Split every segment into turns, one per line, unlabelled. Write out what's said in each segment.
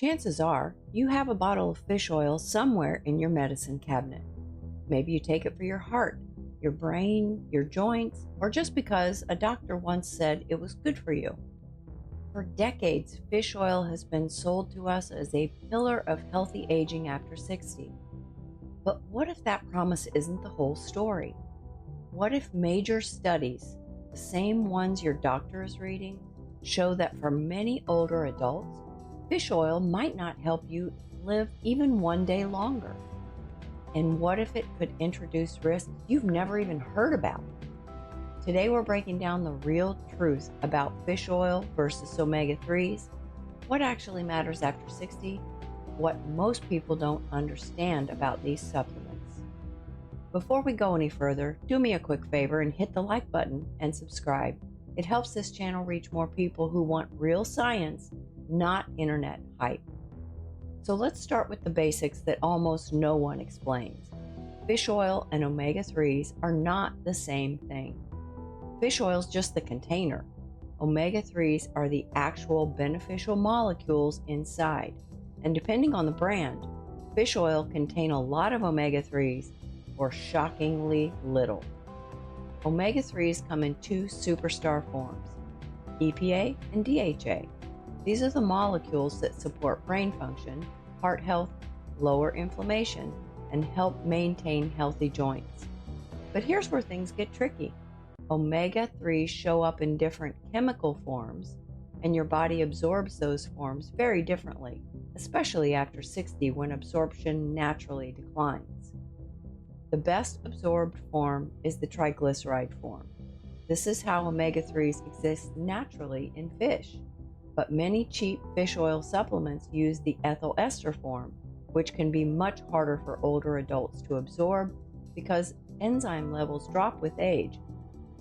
Chances are you have a bottle of fish oil somewhere in your medicine cabinet. Maybe you take it for your heart, your brain, your joints, or just because a doctor once said it was good for you. For decades, fish oil has been sold to us as a pillar of healthy aging after 60. But what if that promise isn't the whole story? What if major studies, the same ones your doctor is reading, show that for many older adults, fish oil might not help you live even one day longer? And what if it could introduce risks you've never even heard about? Today we're breaking down the real truth about fish oil versus omega-3s, what actually matters after 60, what most people don't understand about these supplements. Before we go any further, do me a quick favor and hit the like button and subscribe. It helps this channel reach more people who want real science, not internet hype. So let's start with the basics that almost no one explains. Fish oil and omega-3s are not the same thing. Fish oil is just the container. Omega-3s are the actual beneficial molecules inside. And depending on the brand, fish oil contain a lot of omega-3s or shockingly little. Omega-3s come in two superstar forms, EPA and DHA. These are the molecules that support brain function, heart health, lower inflammation, and help maintain healthy joints. But here's where things get tricky. Omega-3s show up in different chemical forms, and your body absorbs those forms very differently, especially after 60 when absorption naturally declines. The best absorbed form is the triglyceride form. This is how omega-3s exist naturally in fish. But many cheap fish oil supplements use the ethyl ester form, which can be much harder for older adults to absorb because enzyme levels drop with age.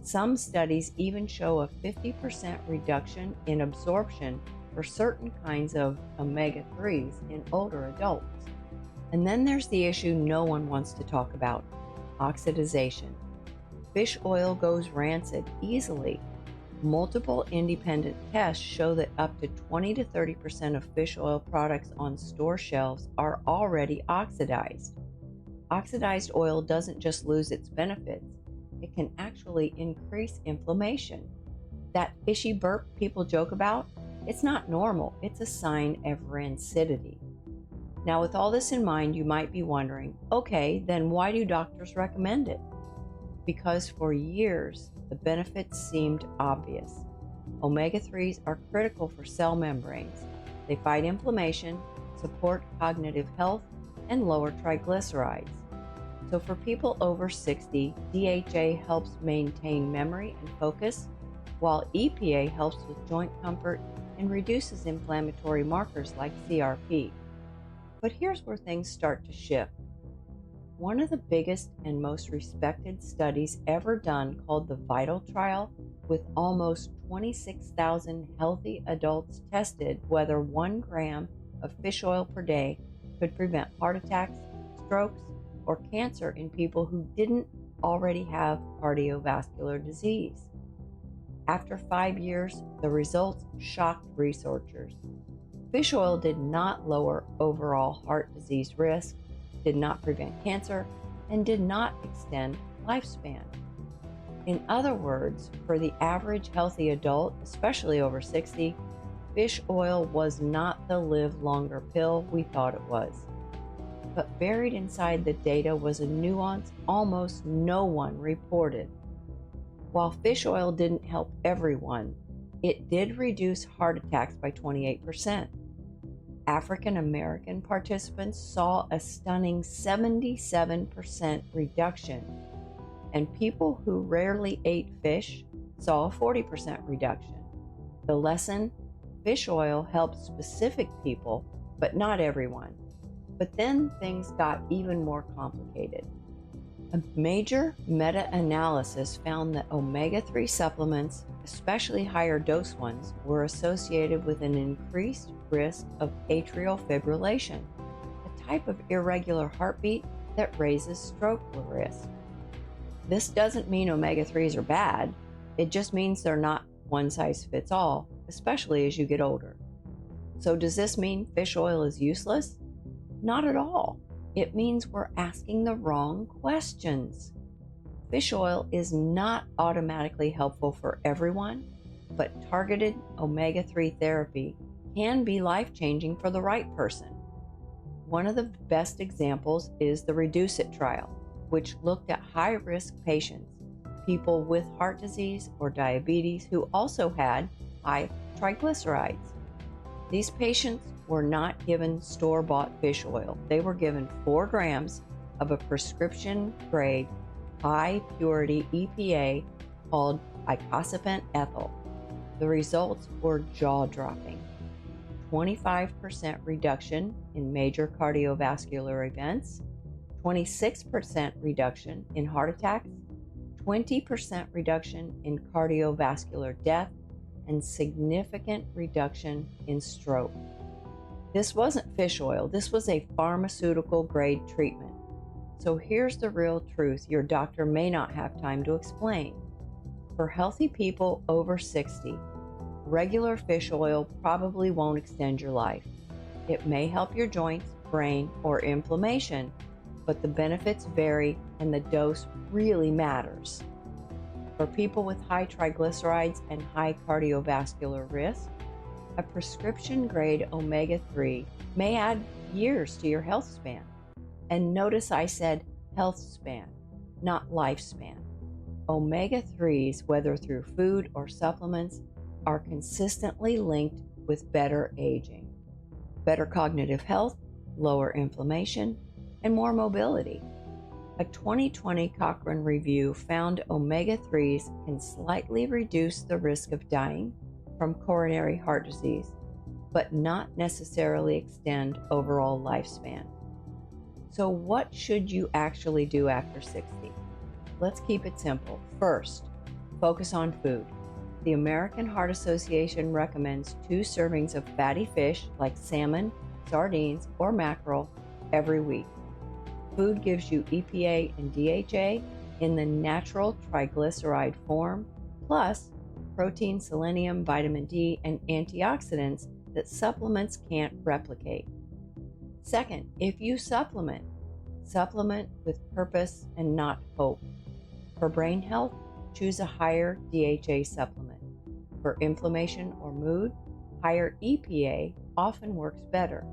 Some studies even show a 50% reduction in absorption for certain kinds of omega-3s in older adults. And then there's the issue no one wants to talk about, oxidization. Fish oil goes rancid easily. Multiple independent tests show that up to 20 to 30% of fish oil products on store shelves are already oxidized. Oxidized oil doesn't just lose its benefits, it can actually increase inflammation. That fishy burp people joke about, it's not normal, it's a sign of rancidity. Now, with all this in mind, you might be wondering, okay, then why do doctors recommend it? Because for years, the benefits seemed obvious. Omega-3s are critical for cell membranes. They fight inflammation, support cognitive health, and lower triglycerides. So for people over 60, DHA helps maintain memory and focus, while EPA helps with joint comfort and reduces inflammatory markers like CRP. But here's where things start to shift. One of the biggest and most respected studies ever done, called the VITAL trial, with almost 26,000 healthy adults tested whether 1 gram of fish oil per day could prevent heart attacks, strokes, or cancer in people who didn't already have cardiovascular disease. After 5 years, the results shocked researchers. Fish oil did not lower overall heart disease risk, did not prevent cancer, and did not extend lifespan. In other words, for the average healthy adult, especially over 60, fish oil was not the live longer pill we thought it was. But buried inside the data was a nuance almost no one reported. While fish oil didn't help everyone, it did reduce heart attacks by 28%. African American participants saw a stunning 77% reduction, and people who rarely ate fish saw a 40% reduction. The lesson: fish oil helps specific people, but not everyone. But then things got even more complicated. A major meta-analysis found that omega-3 supplements, especially higher dose ones, were associated with an increased risk of atrial fibrillation, a type of irregular heartbeat that raises stroke risk. This doesn't mean omega-3s are bad, it just means they're not one size fits all, especially as you get older. So does this mean fish oil is useless? Not at all. It means we're asking the wrong questions. Fish oil is not automatically helpful for everyone, but targeted omega-3 therapy can be life-changing for the right person. One of the best examples is the Reduce It trial, which looked at high-risk patients, people with heart disease or diabetes who also had high triglycerides. These patients were not given store-bought fish oil. They were given 4 grams of a prescription-grade, high-purity EPA called icosapent ethyl. The results were jaw-dropping. 25% reduction in major cardiovascular events, 26% reduction in heart attacks, 20% reduction in cardiovascular death, and significant reduction in stroke. This wasn't fish oil, this was a pharmaceutical grade treatment. So here's the real truth your doctor may not have time to explain. For healthy people over 60, regular fish oil probably won't extend your life. It may help your joints, brain, or inflammation, but the benefits vary and the dose really matters. For people with high triglycerides and high cardiovascular risk, a prescription-grade omega-3 may add years to your health span. And notice I said health span, not lifespan. Omega-3s, whether through food or supplements, are consistently linked with better aging, better cognitive health, lower inflammation, and more mobility. A 2020 Cochrane review found omega-3s can slightly reduce the risk of dying from coronary heart disease, but not necessarily extend overall lifespan. So what should you actually do after 60? Let's keep it simple. First, focus on food. The American Heart Association recommends 2 servings of fatty fish like salmon, sardines, or mackerel every week. Food gives you EPA and DHA in the natural triglyceride form, plus protein, selenium, vitamin D, and antioxidants that supplements can't replicate. Second, if you supplement with purpose and not hope. For brain health, choose a higher DHA supplement. For inflammation or mood, higher EPA often works better.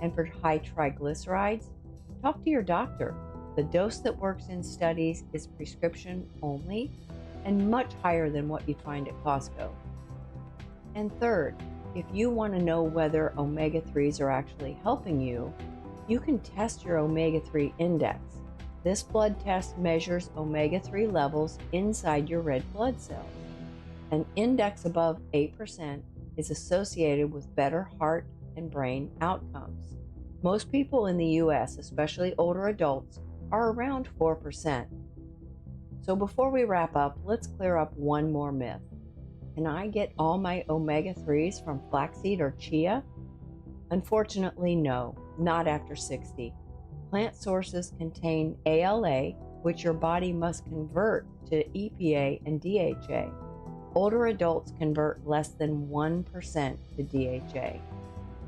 And for high triglycerides, talk to your doctor. The dose that works in studies is prescription only and much higher than what you find at Costco. And third, if you want to know whether omega-3s are actually helping you, you can test your omega-3 index. This blood test measures omega-3 levels inside your red blood cells. An index above 8% is associated with better heart and brain outcomes. Most people in the US, especially older adults, are around 4%. So before we wrap up, let's clear up one more myth. Can I get all my omega-3s from flaxseed or chia? Unfortunately, no, not after 60. Plant sources contain ALA, which your body must convert to EPA and DHA. Older adults convert less than 1% to DHA.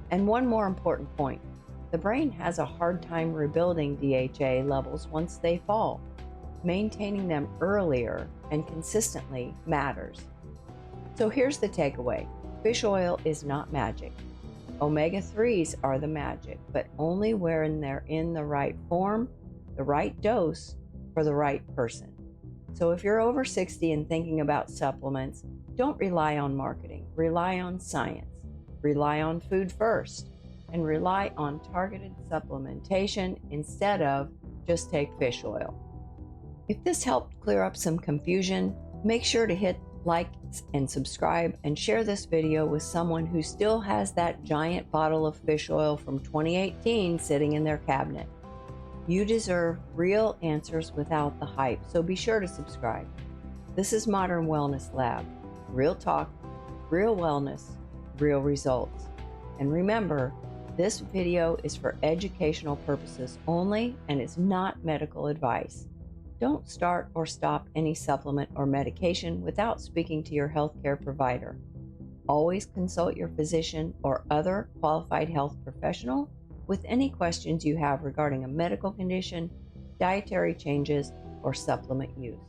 And one more important point, the brain has a hard time rebuilding DHA levels once they fall. Maintaining them earlier and consistently matters. So here's the takeaway. Fish oil is not magic. Omega-3s are the magic, but only when they're in the right form, the right dose, for the right person. So if you're over 60 and thinking about supplements, don't rely on marketing. Rely on science. Rely on food first. And rely on targeted supplementation instead of just take fish oil. If this helped clear up some confusion, make sure to hit like and subscribe and share this video with someone who still has that giant bottle of fish oil from 2018 sitting in their cabinet. You deserve real answers without the hype, so be sure to subscribe. This is Modern Wellness Lab. Real talk, real wellness, real results. And remember, this video is for educational purposes only and is not medical advice. Don't start or stop any supplement or medication without speaking to your healthcare provider. Always consult your physician or other qualified health professional with any questions you have regarding a medical condition, dietary changes, or supplement use.